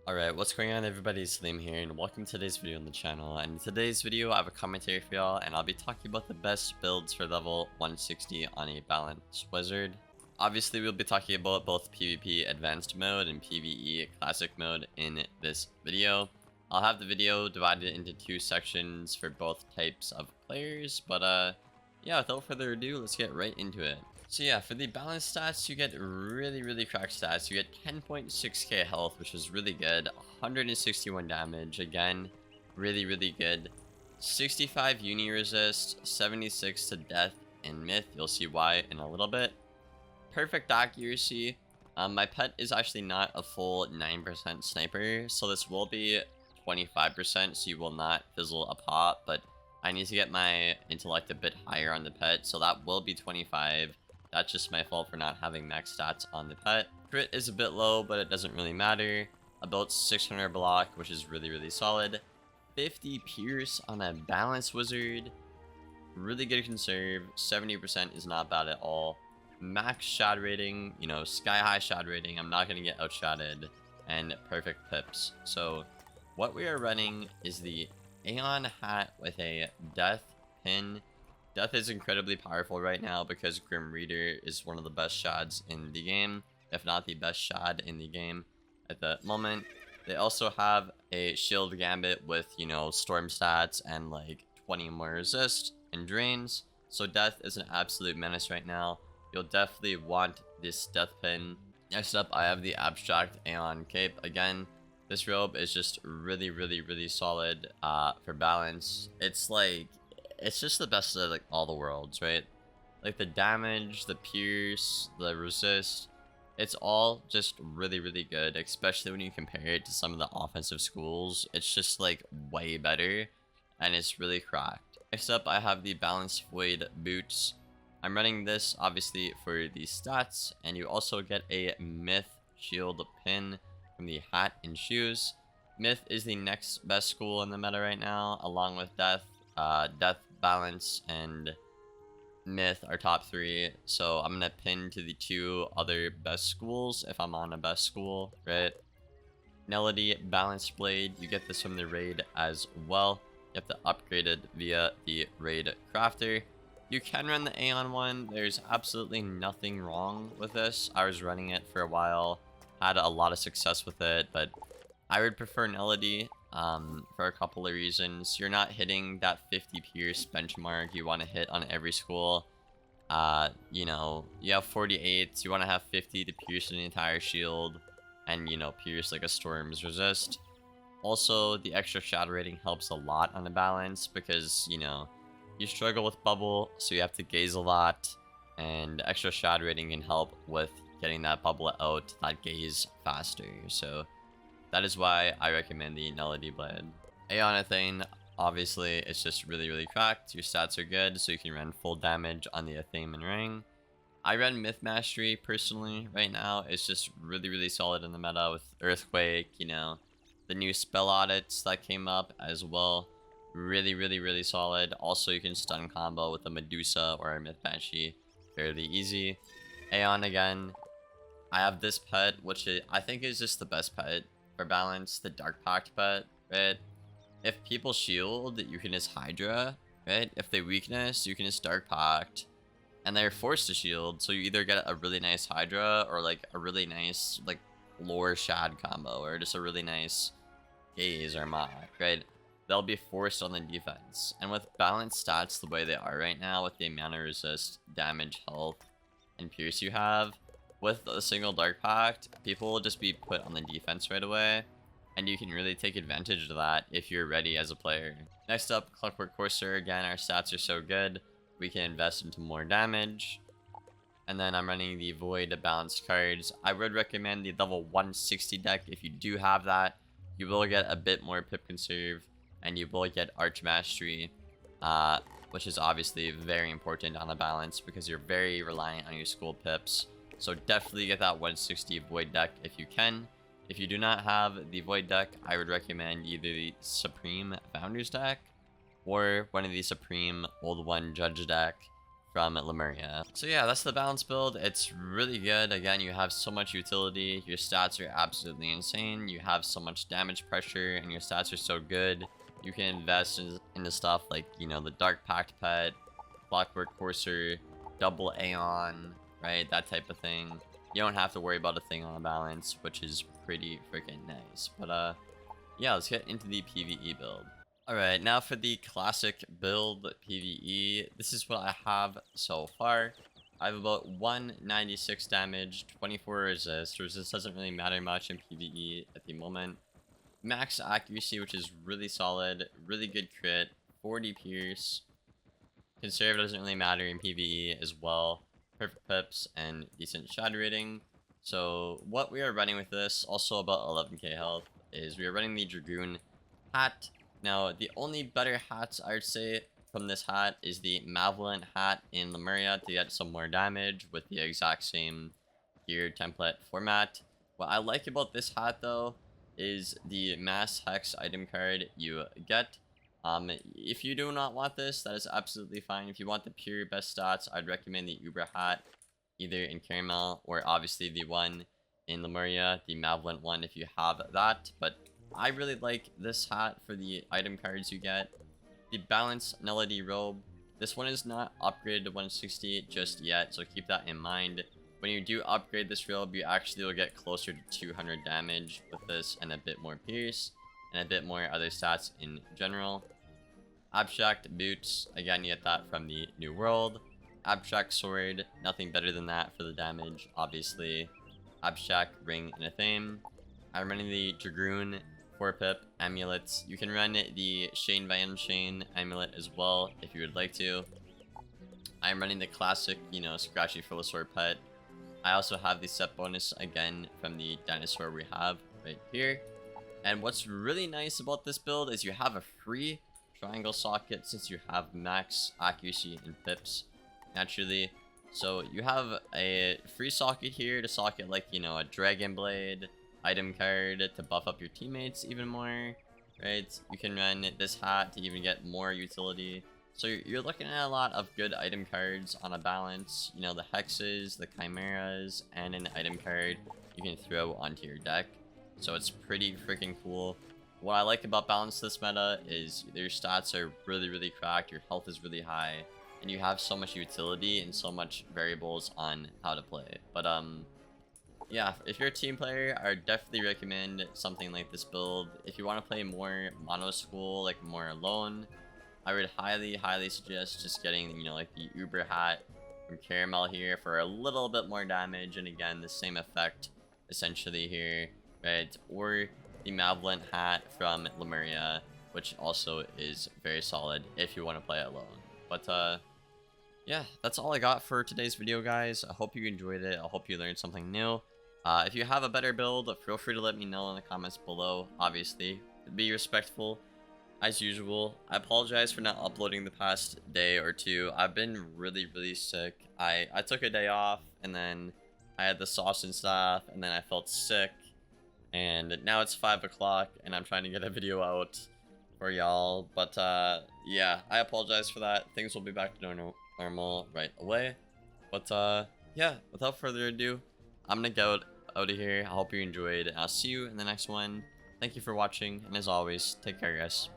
Alright, what's going on everybody, it's Liam here and welcome to today's video on the channel. And in today's video I have a commentary for y'all and I'll be talking about the best builds for level 160 on a balanced wizard. Obviously we'll be talking about both PvP advanced mode and PvE classic mode in this video. I'll have the video divided into two sections for both types of players, but yeah, without further ado, let's get right into it. So yeah, for the balance stats, you get really cracked stats. You get 10.6k health, which is really good. 161 damage, again, really good. 65 uni resist, 76 to death and myth. You'll see why in a little bit. Perfect accuracy. My pet is actually not a full 9% sniper, so this will be 25%, so you will not fizzle a pop, but I need to get my intellect a bit higher on the pet, so that will be 25. That's just my fault for not having max stats on the pet. Crit is a bit low, but it doesn't really matter. About 600 block, which is really solid. 50 pierce on a balanced wizard. Really good conserve. 70% is not bad at all. Max shot rating, you know, sky high shot rating. I'm not going to get outshotted. And perfect pips. So what we are running is the Aeon hat with a death pin. Death is incredibly powerful right now because Grim Reader is one of the best shots in the game, if not the best shot in the game at the moment. They also have a shield gambit with, you know, storm stats and like 20 more resist and drains. So death is an absolute menace right now. You'll definitely want this death pin. Next up, I have the abstract Aeon cape. Again, this robe is just really solid for balance. It's just the best of like all the worlds, right? Like the damage, the pierce, the resist, it's all just really good, especially when you compare it to some of the offensive schools. It's just like way better and it's really cracked. Next up, I have the balanced void boots. I'm running this obviously for the stats, and you also get a myth shield pin from the hat and shoes. Myth is the next best school in the meta right now, along with death. Death, balance, and myth are top 3, so I'm gonna pin to the 2 other best schools if I'm on a best school, right? Melody balanced blade, you get this from the raid as well. You have to upgrade it via the raid crafter. You can run the Aeon one. There's absolutely nothing wrong with this. I was running it for a while, had a lot of success with it, but I would prefer Melody for a couple of reasons. You're not hitting that 50 pierce benchmark you want to hit on every school. You know, you have 48s, you want to have 50 to pierce an entire shield and, you know, pierce like a storm's resist. Also, the extra shadow rating helps a lot on the balance because, you know, you struggle with bubble, so you have to gaze a lot, and extra shadow rating can help with getting that bubble out, that gaze faster. So that is why I recommend the Melody Blade. Aeonathane, obviously, it's just really cracked. Your stats are good, so you can run full damage on the Athame ring. I run Myth Mastery personally right now. It's just really solid in the meta with Earthquake, you know. The new spell audits that came up as well. Really solid. Also, you can stun combo with a Medusa or a Myth Banshee. Fairly easy. Aeon again. I have this pet, which I think is just the best pet for balance, the Dark Pact pet, right? If people shield, you can just Hydra, right? If they weakness, you can just Dark Pact, and they're forced to shield, so you either get a really nice Hydra or like a really nice like lore Shad combo, or just a really nice Gaze or Mock, right? They'll be forced on the defense. And with balanced stats the way they are right now, with the amount of resist, damage, health, and pierce you have, with a single Dark Pact, people will just be put on the defense right away, and you can really take advantage of that if you're ready as a player. Next up, Clockwork Courser. Again, our stats are so good, we can invest into more damage. And then I'm running the Void balanced cards. I would recommend the level 160 deck. If you do have that, you will get a bit more pip conserve, and you will get Arch Mastery, which is obviously very important on the balance because you're very reliant on your school pips. So definitely get that 160 Void deck if you can. If you do not have the Void deck, I would recommend either the Supreme Founders deck or one of the Supreme Old One Judge deck from Lemuria. So yeah, that's the balance build. It's really good. Again, you have so much utility. Your stats are absolutely insane. You have so much damage pressure and your stats are so good. You can invest into stuff like, you know, the Dark Pact Pet, Clockwork Courser, Double Aeon, right? That type of thing. You don't have to worry about a thing on balance, which is pretty freaking nice. But yeah, let's get into the PvE build. Alright, now for the classic build PvE, this is what I have so far. I have about 196 damage, 24 resist. Resist doesn't really matter much in PvE at the moment. Max accuracy, which is really solid, really good crit, 40 pierce. Conserve doesn't really matter in PvE as well. Perfect pips and decent shadow rating. So what we are running with this, also about 11k health, is we are running the Dragoon hat. Now, the only better hats I would say from this hat is the Malevolent hat in Lemuria to get some more damage with the exact same gear template format. What I like about this hat though is the mass hex item card you get. If you do not want this, that is absolutely fine. If you want the pure best stats, I'd recommend the Uber hat, either in Caramel or obviously the one in Lemuria, the Malevolent one if you have that. But I really like this hat for the item cards you get. The Balance Nullity Robe. This one is not upgraded to 160 just yet, so keep that in mind. When you do upgrade this robe, you actually will get closer to 200 damage with this and a bit more pierce and a bit more other stats in general. Abstract Boots. Again, you get that from the New World. Abstract Sword. Nothing better than that for the damage, obviously. Abstract Ring and a Theme. I'm running the Dragoon 4-pip amulets. You can run the Shane Van Shane amulet as well if you would like to. I'm running the classic, you know, Scratchy Filosaur pet. I also have the set bonus again from the dinosaur we have right here. And what's really nice about this build is you have a free triangle socket since you have max accuracy and pips naturally. So you have a free socket here to socket like, you know, a Dragon Blade item card to buff up your teammates even more, right? You can run this hat to even get more utility. So you're looking at a lot of good item cards on a balance. You know, the hexes, the chimeras, and an item card you can throw onto your deck. So it's pretty freaking cool. What I like about balance this meta is your stats are really cracked, your health is really high, and you have so much utility and so much variables on how to play. But yeah, if you're a team player, I would definitely recommend something like this build. If you want to play more mono school, like more alone, I would highly suggest just getting, you know, like the Uber hat from Caramel here for a little bit more damage, and again, the same effect essentially here, right? Or the Malevolent hat from Lemuria, which also is very solid if you want to play alone. But yeah, that's all I got for today's video, guys. I hope you enjoyed it. I hope you learned something new. If you have a better build, feel free to let me know in the comments below. Obviously, be respectful as usual. I apologize for not uploading the past day or two. I've been really sick. I took a day off, and then I had the sauce and stuff, and then I felt sick, and now it's 5 o'clock and I'm trying to get a video out for y'all. But yeah, I apologize for that. Things will be back to normal right away. But yeah, without further ado, I'm gonna go out of here. I hope you enjoyed. I'll see you in the next one. Thank you for watching, and as always, take care, guys.